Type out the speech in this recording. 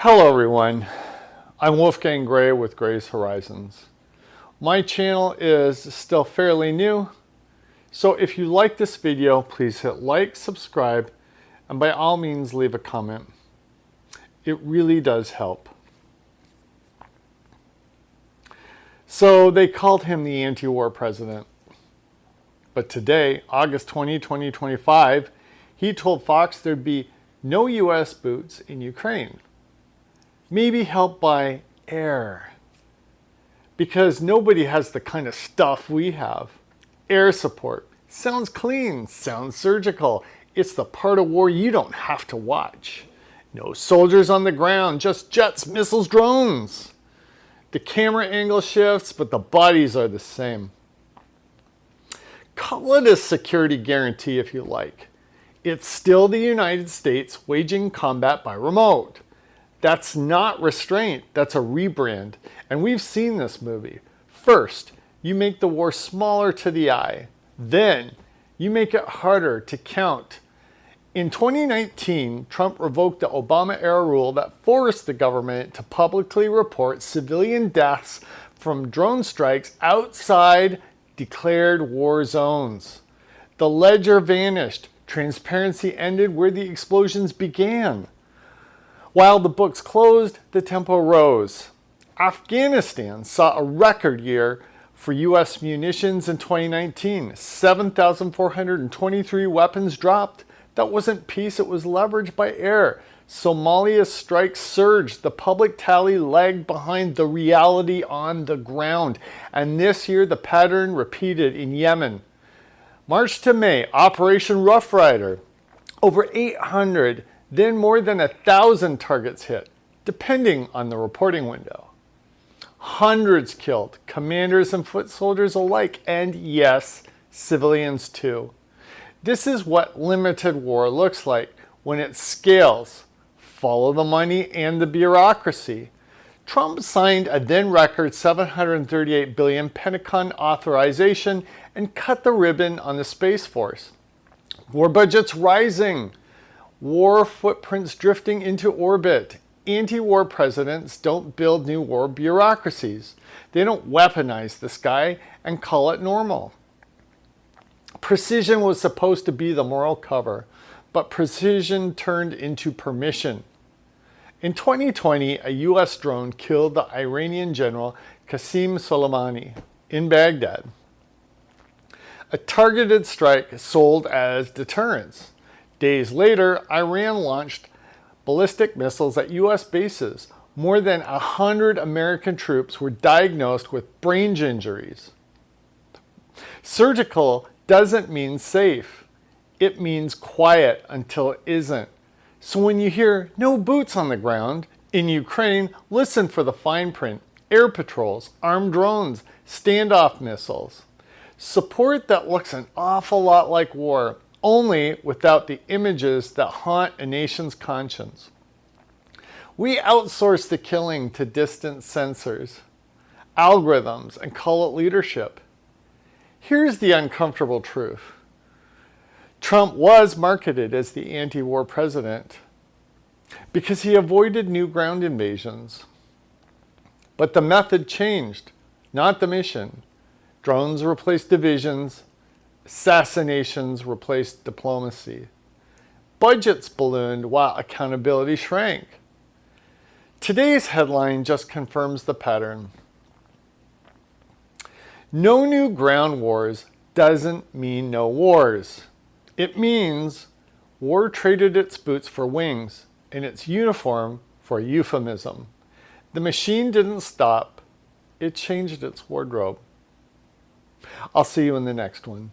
Hello everyone, I'm Wolfgang Gray with Gray's Horizons. My channel is still fairly new, so if you like this video, please hit like, subscribe, and by all means leave a comment. It really does help. So they called him the anti-war president. But today, August 20, 2025, he told Fox there'd be no US boots in Ukraine. Maybe helped by air. Because nobody has the kind of stuff we have. Air support. Sounds clean, sounds surgical. It's the part of war you don't have to watch. No soldiers on the ground, just jets, missiles, drones. The camera angle shifts, but the bodies are the same. Call it a security guarantee if you like. It's still the United States waging combat by remote. That's not restraint, that's a rebrand. And we've seen this movie. First, you make the war smaller to the eye. Then, you make it harder to count. In 2019, Trump revoked the Obama-era rule that forced the government to publicly report civilian deaths from drone strikes outside declared war zones. The ledger vanished. Transparency ended where the explosions began. While the books closed, the tempo rose. Afghanistan saw a record year for U.S. munitions in 2019. 7,423 weapons dropped. That wasn't peace, it was leverage by air. Somalia's strikes surged. The public tally lagged behind the reality on the ground. And this year, the pattern repeated in Yemen. March to May, Operation Rough Rider. Over 800, then more than 1,000 targets hit, depending on the reporting window. Hundreds killed, commanders and foot soldiers alike, and yes, civilians too. This is what limited war looks like when it scales. Follow the money and the bureaucracy. Trump signed a then record $738 billion Pentagon authorization and cut the ribbon on the Space Force. War budgets rising. War footprints drifting into orbit. Anti-war presidents don't build new war bureaucracies. They don't weaponize the sky and call it normal. Precision was supposed to be the moral cover, but precision turned into permission. In 2020, a US drone killed the Iranian general Qasem Soleimani in Baghdad. A targeted strike sold as deterrence. Days later, Iran launched ballistic missiles at U.S. bases. More than 100 American troops were diagnosed with brain injuries. Surgical doesn't mean safe. It means quiet until it isn't. So when you hear no boots on the ground in Ukraine, listen for the fine print. Air patrols, armed drones, standoff missiles. Support that looks an awful lot like war, only without the images that haunt a nation's conscience. We outsource the killing to distant sensors, algorithms, and call it leadership. Here's the uncomfortable truth. Trump was marketed as the anti-war president because he avoided new ground invasions. But the method changed, not the mission. Drones replaced divisions. Assassinations replaced diplomacy. Budgets ballooned while accountability shrank. Today's headline just confirms the pattern. No new ground wars doesn't mean no wars. It means war traded its boots for wings and its uniform for a euphemism. The machine didn't stop. It changed its wardrobe. I'll see you in the next one.